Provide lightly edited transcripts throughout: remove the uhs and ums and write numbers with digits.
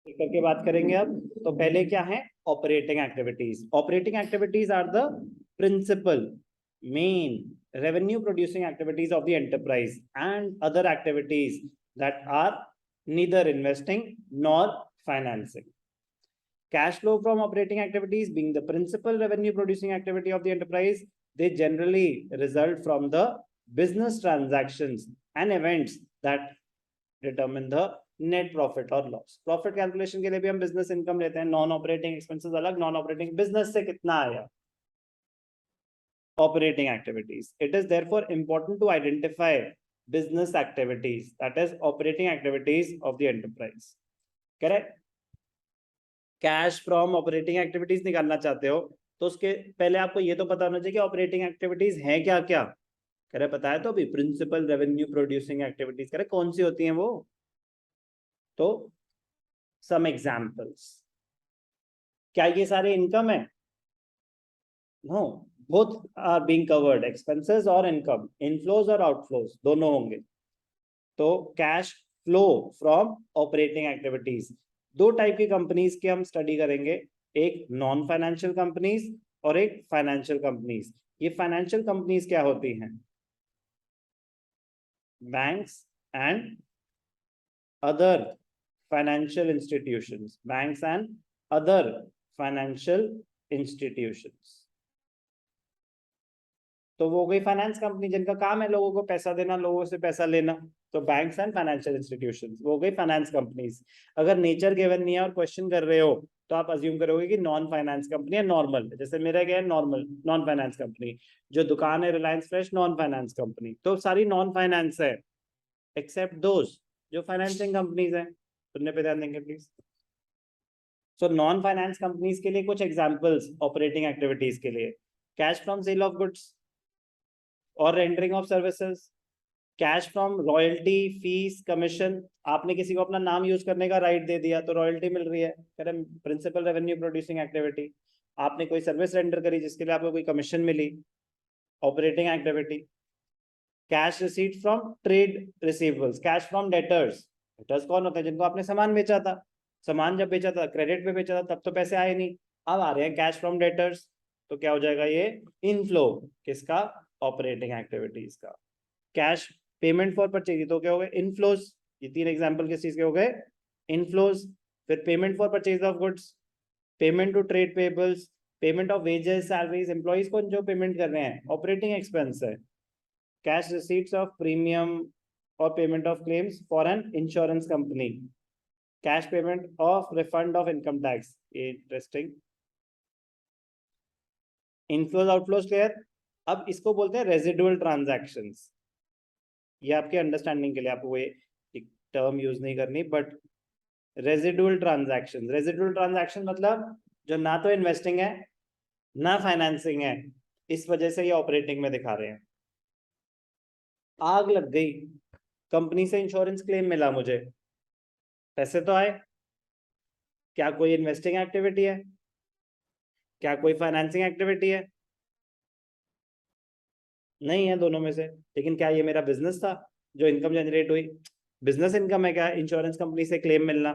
करके बात करेंगे अब। तो पहले क्या है, operating activities. Operating activities are the principal main revenue producing activities of the enterprise and other activities that are neither investing nor financing. Cash flow from operating activities being the principal revenue producing activity of the enterprise, they generally result from the business transactions and events that determine the net profit और loss. Profit calculation के लिए भी हम business income लेते हैं, non operating expenses अलग, non operating business से कितना आया, operating activities. It is therefore important to identify business activities, that is operating activities of the enterprise. Correct? Cash from operating activities निकालना चाहते हो तो उसके पहले आपको ये तो पता होना चाहिए कि ऑपरेटिंग एक्टिविटीज हैं क्या क्या। कह रहे बताया तो अभी, प्रिंसिपल रेवेन्यू प्रोड्यूसिंग एक्टिविटीज, कह रहे कौन सी होती हैं वो। तो सम एग्जांपल्स, क्या ये सारे इनकम है? No, both are being covered, expenses और इनकम, इनफ्लोज और आउटफ्लोज दोनों होंगे। तो cash flow from operating activities, दो टाइप की कंपनीज के हम स्टडी करेंगे, एक नॉन फाइनेंशियल कंपनीज और एक फाइनेंशियल कंपनीज। ये फाइनेंशियल कंपनीज क्या होती हैं? Banks and other financial institutions, banks and other financial institutions. तो वो गई फाइनेंस कंपनी जिनका काम है लोगों को पैसा देना, लोगों से पैसा लेना। तो बैंक्स एंड फाइनेंशियल इंस्टीट्यूशंस वो गई फाइनेंस कंपनीज। अगर नेचर गिवन नहीं है और क्वेश्चन कर रहे हो तो आप अज्यूम करोगे कि नॉन फाइनेंस कंपनी है नॉर्मल, जैसे मेरा क्या है नॉर्मल नॉन फाइनेंस कंपनी। जो दुकान है Reliance Fresh, non finance company, तो सारी नॉन फाइनेंस है एक्सेप्ट दोज जो फाइनेंसिंग कंपनीज है। सुनने पे ध्यान देंगे please. So non finance companies के लिए कुछ एग्जांपल्स ऑपरेटिंग एक्टिविटीज के लिए, cash from sale of goods और rendering of services, cash from royalty fees commission, आपने किसी को अपना नाम यूज करने का राइट दे दिया तो रॉयल्टी मिल रही है, प्रिंसिपल रेवेन्यू प्रोड्यूसिंग एक्टिविटी। आपने कोई सर्विस रेंडर करी जिसके लिए आपको कोई कमीशन मिली, operating activity. Cash receipt from trade receivables, cash from debtors, debtors कौन होते हैं? जिनको आपने सामान बेचा था, सामान जब बेचा था क्रेडिट पे बेचा था तब तो पैसे आए नहीं, अब आ रहे हैं कैश फ्रॉम डेटर्स, तो क्या हो जाएगा ये इनफ्लो किसका? ऑपरेटिंग एक्टिविटीज का। कैश पेमेंट फॉर परचेज, तो क्या हो गए इनफ्लोज। ये तीन एग्जांपल किस चीज के हो गए? इनफ्लोज। फिर payment for purchase of goods, payment to trade payables, payment of wages salaries, employees को जो पेमेंट कर रहे हैं ऑपरेटिंग एक्सपेंस है। कैश रिसीट्स ऑफ प्रीमियम और payment of claims for an insurance company, cash payment of refund of income tax. Interesting. Inflows outflows clear. अब इसको बोलते हैं रेजिडुअल ट्रांजैक्शंस। ये आपके अंडरस्टैंडिंग के लिए, आपको ये एक टर्म यूज नहीं करनी, but residual transaction, residual transaction मतलब जो ना तो इन्वेस्टिंग है ना फाइनेंसिंग है, इस वजह से ये ऑपरेटिंग में दिखा रहे हैं। आग लग गई, कंपनी से इंश्योरेंस क्लेम मिला, मुझे पैसे तो आए, क्या कोई इन्वेस्टिंग एक्टिविटी है? क्या कोई फाइनेंसिंग एक्टिविटी है? नहीं है दोनों में से। लेकिन क्या ये मेरा बिजनेस था जो इनकम जनरेट हुई? बिजनेस इनकम है क्या इंश्योरेंस कंपनी से क्लेम मिलना?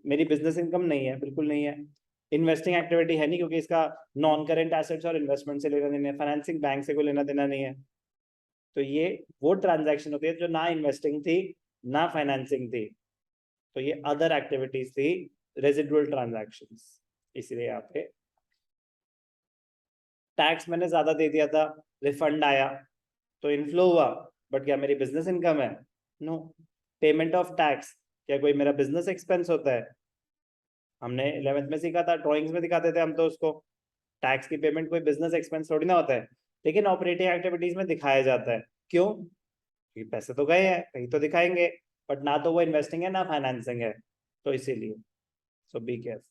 मेरी बिजनेस इनकम नहीं है, बिल्कुल नहीं है। इन्वेस्टिंग एक्टिविटी है नहीं क्योंकि इसका नॉन करेंट एसेट्स और इन्वेस्टमेंट से लेना देना है, फाइनेंसिंग बैंक से कोई लेना देना नहीं है। तो ये वो ट्रांजैक्शन होती है जो ना इन्वेस्टिंग थी ना फाइनेंसिंग थी, तो ये अदर एक्टिविटीज थी, रेजिडुअल ट्रांजैक्शंस। इसलिए यहाँ पे टैक्स मैंने ज्यादा दे दिया था, रिफंड आया तो इनफ्लो हुआ, बट क्या मेरी बिजनेस इनकम है? नो। पेमेंट ऑफ टैक्स, क्या कोई मेरा बिजनेस एक्सपेंस होता है? हमने 11th में सीखा था, ड्राइंग्स में दिखाते थे हम तो उसको। टैक्स की पेमेंट कोई बिजनेस एक्सपेंस थोड़ी ना होता है, लेकिन ऑपरेटिंग एक्टिविटीज में दिखाया जाता है। क्यों? क्योंकि पैसे तो गए हैं, कहीं तो दिखाएंगे, बट ना तो वो इन्वेस्टिंग है ना फाइनेंसिंग है, तो इसीलिए so be careful.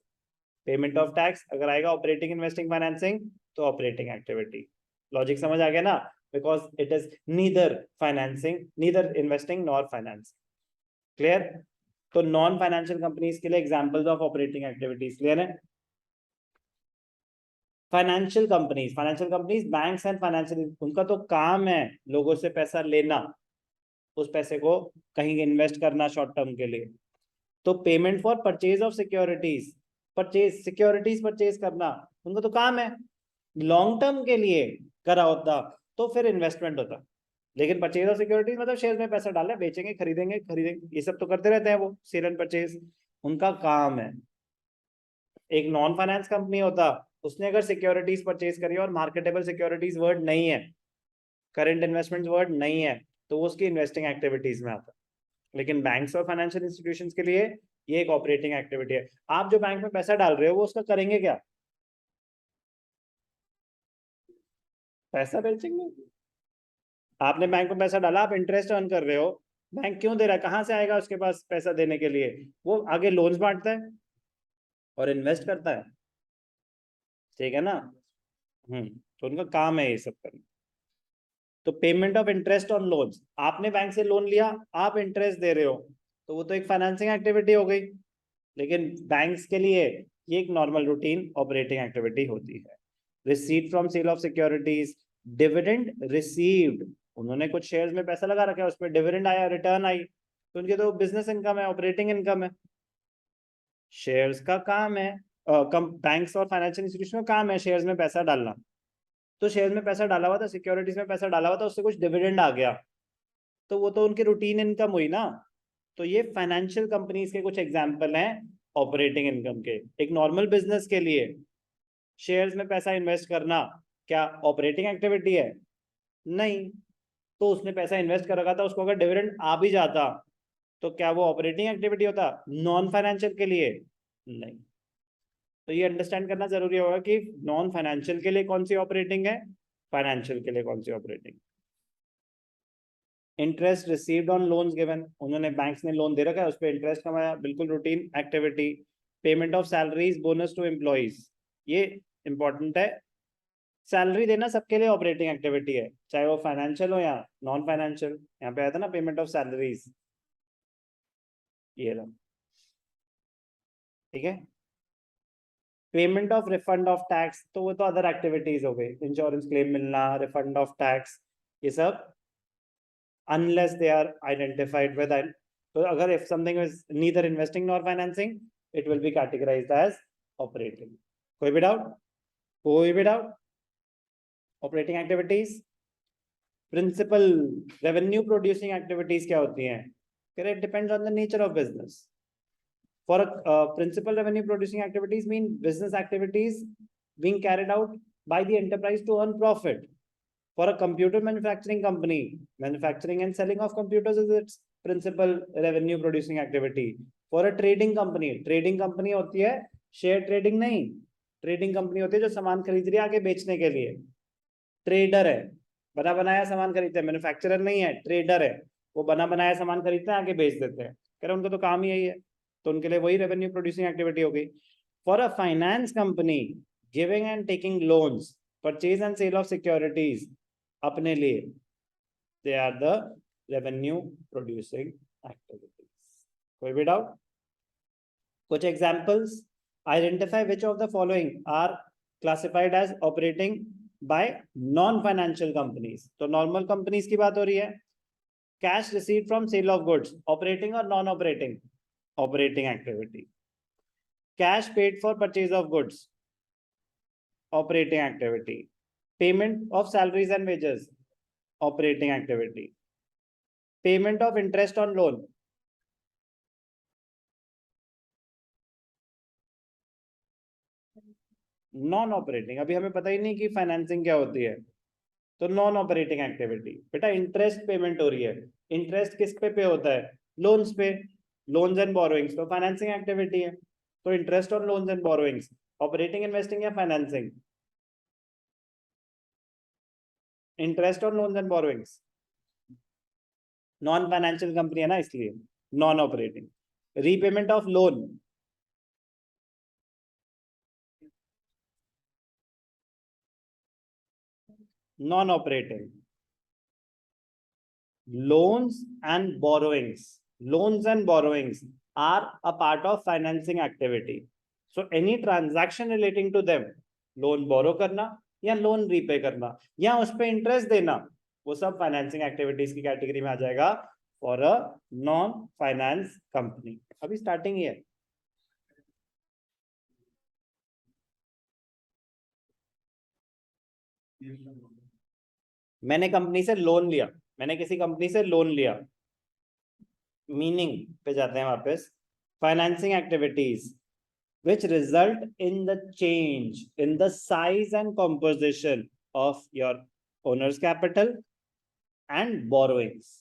Payment of tax अगर आएगा ऑपरेटिंग इन्वेस्टिंग फाइनेंसिंग तो ऑपरेटिंग एक्टिविटी। लॉजिक समझ आ गया ना? Because it is neither financing, neither investing nor financing. Clear? तो नॉन फाइनेंशियल कंपनीज के लिए examples of operating activities clear है? Financial companies banks and financial, उनका तो काम है लोगों से पैसा लेना, उस पैसे को कहीं इन्वेस्ट करना शॉर्ट टर्म के लिए। तो payment for purchase of securities, purchase securities purchase करना उनको तो काम है, लॉन्ग टर्म के लिए करा होता तो फिर इन्वेस्टमेंट होता, लेकिन परचेज ऑफ सिक्योरिटीज मतलब शेयर में पैसा डाला, बेचेंगे खरीदेंगे खरीदेंगे, ये सब तो करते रहते हैं वो, सेल एंड परचेज उनका काम है। एक नॉन फाइनेंस कंपनी होता, उसने अगर सिक्योरिटीज परचेज करी और मार्केटेबल सिक्योरिटीज वर्ड नहीं है, करंट इन्वेस्टमेंट वर्ड नहीं है, तो वो उसकी इन्वेस्टिंग एक्टिविटीज में आता। लेकिन बैंक्स और फाइनेंशियल इंस्टीट्यूशंस के लिए ये एक ऑपरेटिंग एक्टिविटी है। आप जो बैंक में पैसा डाल रहे हो वो उसका करेंगे क्या? पैसा बेचेंगे। आपने बैंक में पैसा डाला, आप इंटरेस्ट अर्न कर रहे हो, बैंक क्यों दे रहा है? कहाँ से आएगा उसके पास पैसा देने के लिए? वो आगे लोन्स बांटता है और इन्वेस्ट करता है, ठीक है ना। तो उनका काम है ये सब करना। तो payment of interest on loans, आपने बैंक से लोन लिया, आप इंटरेस्ट दे रहे हो, तो वो तो एक फाइनेंसिंग एक्टिविटी हो गई, लेकिन बैंक्स के लिए ये एक नॉर्मल रूटीन ऑपरेटिंग एक्टिविटी होती है। Receipt from sale of securities, dividend received, उन्होंने कुछ शेयर्स में पैसा लगा रखा है, उस पर डिविडेंड आया, रिटर्न आई, तो उनके तो बिजनेस इनकम है, ऑपरेटिंग इनकम है। शेयर्स का काम है, बैंक्स और फाइनेंशियल इंस्टीट्यूशन का काम है शेयर्स में पैसा डालना, तो शेयर्स में पैसा डाला हुआ था, सिक्योरिटीज में पैसा डाला हुआ था, उससे कुछ डिविडेंड आ गया, तो वो तो उनकी रूटीन इनकम हुई ना। तो ये फाइनेंशियल कंपनीज के कुछ एग्जांपल हैं ऑपरेटिंग इनकम के। एक नॉर्मल बिजनेस के लिए शेयर्स में पैसा इन्वेस्ट करना क्या ऑपरेटिंग एक्टिविटी है? नहीं। तो उसने पैसा इन्वेस्ट कर रखा था, उसको अगर डिविडेंड आ भी जाता तो क्या वो ऑपरेटिंग एक्टिविटी होता? नॉन फाइनेंशियल के लिए नहीं। तो ये अंडरस्टैंड करना जरूरी होगा कि नॉन फाइनेंशियल के लिए कौन सी ऑपरेटिंग है, फाइनेंशियल के लिए कौन सी operating. Interest received on loans given, उन्होंने बैंक्स ने लोन दे रखा है, उस पर इंटरेस्ट कमाया, बिल्कुल routine activity. Payment of salaries bonus to employees, ये इंपॉर्टेंट है। सैलरी देना सबके लिए ऑपरेटिंग एक्टिविटी है, चाहे वो फाइनेंशियल हो या नॉन फाइनेंशियल। यहाँ पे आया था ना पेमेंट ऑफ सैलरीज, ये रहा, ठीक है। Payment of refund of tax, तो वो तो अदर एक्टिविटीज हो गई, इंश्योरेंस क्लेम मिलना, रिफंड ऑफ टैक्स, ये सब unless they are identified with it. So agar if something is neither investing nor financing, it will be categorized as operating. कोई भी डाउट? कोई भी doubt? Operating activities. Principal revenue producing activities क्या होती हैं? It depends on the nature of business. For principal revenue producing activities mean business activities being carried out by the enterprise to earn profit. For a computer manufacturing company, manufacturing and selling of computers is its principal revenue producing activity. For a trading company होती है share trading नहीं, trading company होती है जो सामान खरीद रही है आगे बेचने के लिए। ट्रेडर है, बना बनाया सामान खरीदते हैं, मैन्युफैक्चरर नहीं है, ट्रेडर है, वो बना बनाया सामान खरीदते हैं आगे बेच देते हैं, कह रहे उनका तो काम ही यही है, तो उनके लिए वही रेवेन्यू प्रोड्यूसिंग एक्टिविटी हो गई। For a finance company, giving and taking loans, purchase and sale of securities अपने लिए, they are the revenue producing activities. कोई भी डाउट? कुछ examples, identify which of the following are classified as operating by non financial companies. तो normal companies की बात हो रही है। Cash received from sale of goods, operating और non operating? Operating activity. Cash paid for purchase of goods, operating activity. Payment of salaries and wages, operating activity. Payment of interest on loan, non operating. अभी हमें पता ही नहीं कि financing क्या होती है, तो नॉन ऑपरेटिंग एक्टिविटी। बेटा इंटरेस्ट पेमेंट हो रही है, इंटरेस्ट किस पे होता है? लोन्स पे, लोन्स एंड बोरोइंग्स, तो फाइनेंसिंग एक्टिविटी है। तो interest on loans and borrowings operating investing या financing? Interest on loans and borrowings non financial company है ना, इसलिए non operating. Repayment of loan, non operating. loans and borrowings, loans and borrowings are a part of financing activity, so any transaction relating to them, loan borrow करना या loan repay करना या उस पे interest देना, वो सब फाइनेंसिंग एक्टिविटीज की कैटेगरी में आ जाएगा for a non finance company. अभी स्टार्टिंग ही है। मैंने कंपनी से लोन लिया, मैंने किसी कंपनी से लोन लिया, मीनिंग पे जाते हैं वापस। Financing activities which result in the change in the size and composition of your owner's capital and borrowings।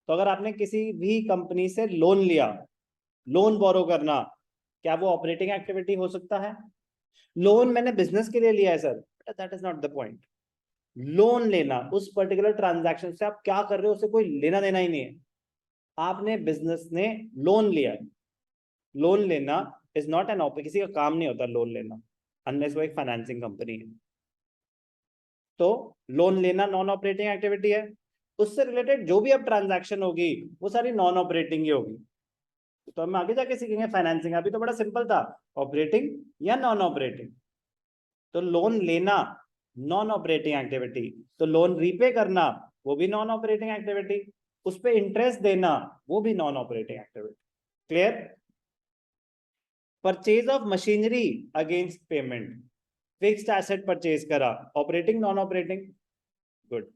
तो अगर आपने किसी भी कंपनी से लोन लिया, लोन बोरो करना, क्या वो ऑपरेटिंग एक्टिविटी हो सकता है? लोन मैंने बिजनेस के लिए लिया है sir, that is not the point. Loan लेना, उस पर्टिकुलर ट्रांजैक्शन से आप क्या कर रहे हो उससे कोई लेना देना ही नहीं है। आपने बिजनेस ने लोन लिया है, लोन लेना इज नॉट एन ऑपरेटिंग, किसी का काम नहीं होता लोन लेना अनलेस वो एक फाइनेंसिंग कंपनी है। तो लोन लेना नॉन ऑपरेटिंग एक्टिविटी है, उससे रिलेटेड जो भी अब ट्रांजैक्शन होगी वो सारी नॉन ऑपरेटिंग ही होगी। तो हम आगे जाके सीखेंगे फाइनेंसिंग, अभी तो बड़ा सिंपल था, ऑपरेटिंग या नॉन ऑपरेटिंग। तो लोन लेना नॉन ऑपरेटिंग एक्टिविटी, तो लोन रीपे करना वो भी नॉन ऑपरेटिंग एक्टिविटी, उस पर इंटरेस्ट देना वो भी non operating activity. Clear? Purchase of machinery against payment, fixed asset purchase करा, operating non operating? Good.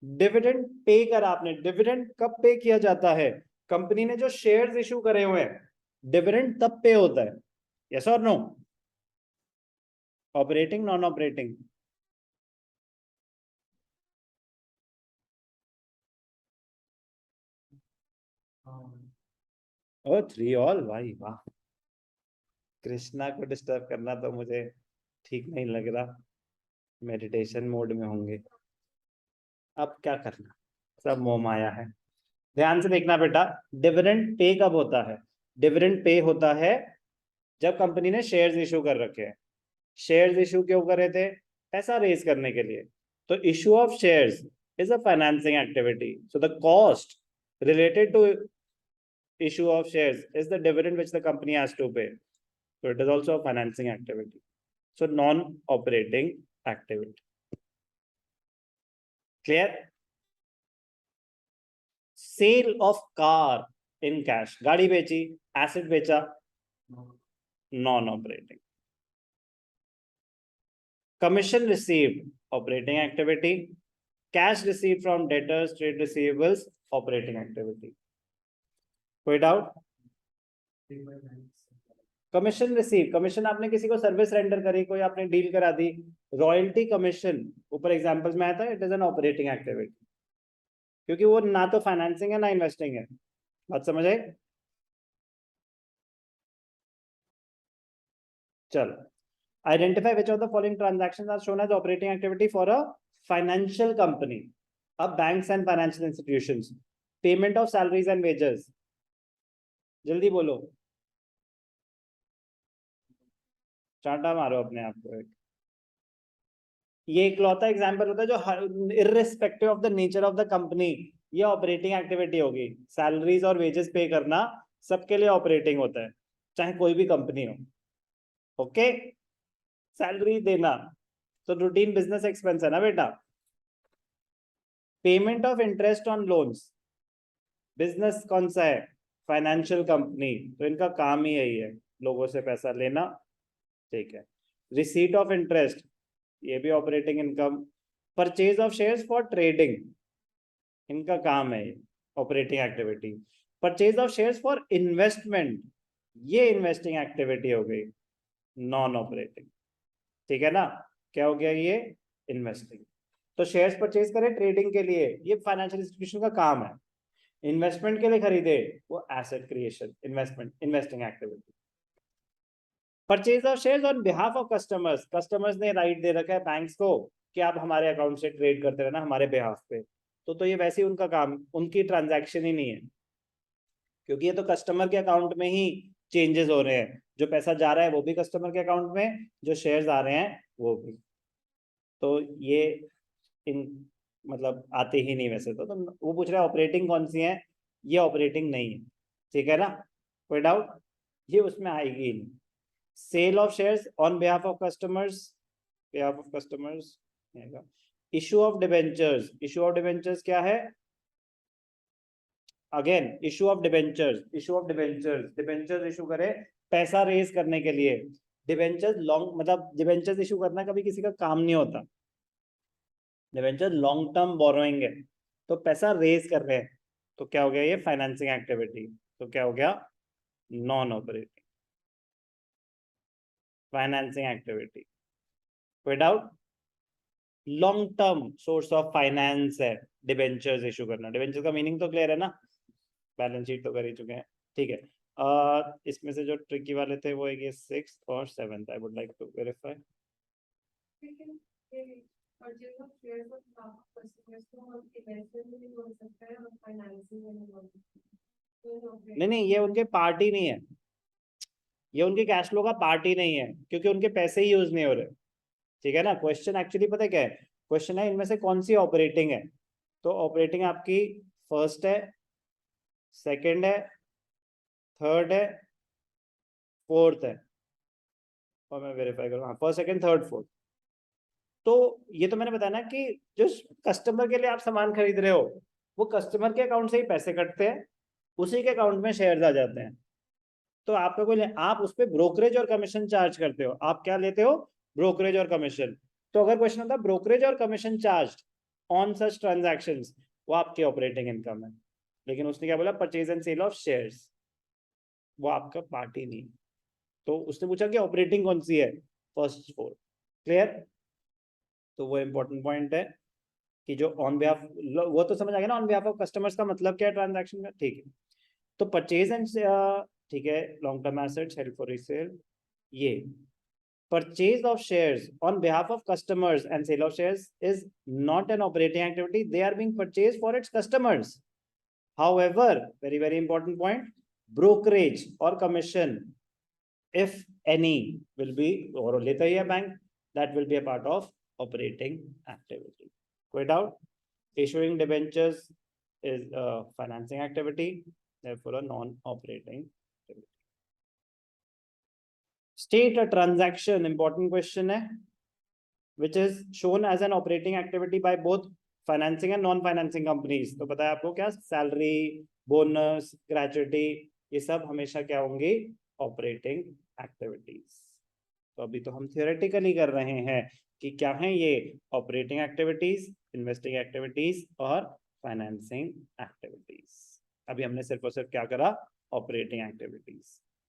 Dividend pay करा आपने, डिविडेंड कब पे किया जाता है? कंपनी ने जो शेयर्स इशू करे हुए हैं, डिविडेंड तब पे होता है। यस और नो? Operating non operating? ओ 3 ऑल, भाई वाह। कृष्णा को डिस्टर्ब करना तो मुझे ठीक नहीं लग रहा, मेडिटेशन मोड में होंगे। अब क्या करना, सब मोह माया है। ध्यान से देखना बेटा, डिविडेंड पे कब होता है? डिविडेंड पे होता है जब कंपनी ने शेयर्स इशू कर रखे हैं। शेयर्स इशू क्यों करे थे? पैसा रेज करने के लिए। तो issue of shares is a financing activity, so the cost related to issue of shares is the dividend which the company has to pay, so it is also a financing activity, so non operating activity. Clear? Sale of car in cash, गाड़ी बेची, asset बेचा, non operating. Commission received, operating activity. Cash received from debtors, trade receivables, operating activity. कोई doubt? Commission receive, commission आपने किसी को service render करी, कोई आपने डील करा दी, रॉयल्टी कमीशन ऊपर एग्जांपल्स में आया था, it is an operating activity, क्योंकि वो ना तो फाइनेंसिंग है ना इन्वेस्टिंग है। बात समझ आई? चलो, identify which of the following transactions are shown as operating activity for a financial company. अब banks and financial institutions, payment of salaries and wages, जल्दी बोलो, चांटा मारो अपने आप को एक। ये इकलौता एग्जांपल होता है जो irrespective of the nature of the company ये ऑपरेटिंग एक्टिविटी होगी। सैलरीज और वेजेस पे करना सबके लिए ऑपरेटिंग होता है, चाहे कोई भी कंपनी हो। ओके, सैलरी देना तो रूटीन बिजनेस एक्सपेंस है ना बेटा। Payment of interest on loans, business कौन सा है? फाइनेंशियल कंपनी, तो इनका काम ही यही है, लोगों से पैसा लेना। ठीक है। रिसीट ऑफ इंटरेस्ट, ये भी operating income. Purchase of shares for trading, इनका काम है operating activity. Purchase of shares for investment, ये इन्वेस्टिंग एक्टिविटी हो गई, नॉन ऑपरेटिंग। ठीक है ना? क्या हो गया ये? इन्वेस्टिंग। तो शेयर्स परचेज करें ट्रेडिंग के लिए, ये फाइनेंशियल इंस्टीट्यूशन का काम है। इन्वेस्टमेंट के लिए खरीदे, वो asset creation, investment, investing activity. Purchase of shares on behalf of customers, customers ने राइट दे रखा है बैंक्स को कि आप हमारे अकाउंट से ट्रेड करते रहना हमारे बिहाफ पे, तो ये वैसे ही उनका काम, उनकी ट्रांजैक्शन ही नहीं है, क्योंकि ये तो कस्टमर के अकाउंट में ही चेंजेस हो रहे हैं। जो पैसा जा रहा है वो भी कस्टमर के अकाउंट में, जो शेयर्स आ रहे हैं वो भी। तो ये इन मतलब आते ही नहीं वैसे तो वो पूछ रहा है ऑपरेटिंग कौन सी है, ये ऑपरेटिंग नहीं है। ठीक है ना? कोई डाउट? ये उसमें आएगी ही नहीं। Sale of shares on behalf of customers, behalf of customers, issue of debentures, issue of debentures क्या है? Again issue of debentures, issue of debentures, debentures issue करे पैसा रेज करने के लिए। डिबेंचर्स लॉन्ग, मतलब डिबेंचर्स इशू करना कभी किसी का काम नहीं होता। डिबेंचर लॉन्ग टर्म बोरोइंग है, तो पैसा रेज कर रहे हैं, तो क्या हो गया ये? Financing activity. तो क्या हो गया? Non operating financing activity. कोई doubt? Long term source of finance है डिबेंचर्स इशू करना। डिबेंचर का मीनिंग तो क्लियर है ना? बैलेंस शीट तो कर ही चुके हैं, ठीक है। इसमें से जो ट्रिकी वाले थे वो है 6th और 7th। I would like to verify. नहीं, ये उनके पार्ट ही नहीं है, ये उनके कैश फ्लो का पार्ट ही नहीं है, क्योंकि उनके पैसे ही यूज नहीं हो रहे। ठीक है ना? क्वेश्चन एक्चुअली पता है क्या है? क्वेश्चन है इनमें से कौन सी ऑपरेटिंग है। तो ऑपरेटिंग आपकी फर्स्ट है, सेकंड है, थर्ड है, फोर्थ है। और मैं वेरीफाई करूँ, हाँ, फर्स्ट सेकंड थर्ड फोर्थ। तो ये तो मैंने बताया ना कि जो कस्टमर के लिए आप सामान खरीद रहे हो, वो कस्टमर के अकाउंट से ही पैसे कटते हैं, उसी के अकाउंट में शेयर्स आ जाते हैं। तो आपका कोई, आप उस पर ब्रोकरेज और कमीशन चार्ज करते हो। आप क्या लेते हो? ब्रोकरेज और कमीशन। तो अगर क्वेश्चन होता ब्रोकरेज और commission charge on such transaction, वो आपकी ऑपरेटिंग इनकम है। लेकिन उसने क्या बोला? Purchase and sale of shares, वो आपका पार्ट ही नहीं। तो उसने पूछा कि ऑपरेटिंग कौन सी है? First four. क्लियर? तो वो इंपॉर्टेंट पॉइंट है कि जो ऑन बिहाफ, वो तो समझ आ गया ना, ऑन बिहाफ ऑफ कस्टमर्स का मतलब क्या है ट्रांजैक्शन का। ठीक है, तो परचेज एंड, ठीक है, long term assets held for resale, ये purchase of shares on behalf of customers and sale of shares is not an operating activity. They are being purchased for its customers. However, very, very important point, brokerage or commission, if any, will be, or leta hi hai bank, that will be a part of operating activity. Koi doubt? Issuing debentures is a financing activity, therefore a non-operating activity. State a transaction, important question hai, which is shown as an operating activity by both financing and non-financing companies. तो पता है आपको क्या? Salary, bonus, gratuity, ये सब हमेशा क्या होंगी? Operating activities. तो अभी तो हम थियोरेटिकली कर रहे हैं कि क्या है ये ऑपरेटिंग एक्टिविटीज, इन्वेस्टिंग एक्टिविटीज और फाइनेंसिंग एक्टिविटीज। अभी हमने सिर्फ और सिर्फ क्या करा? Operating activities.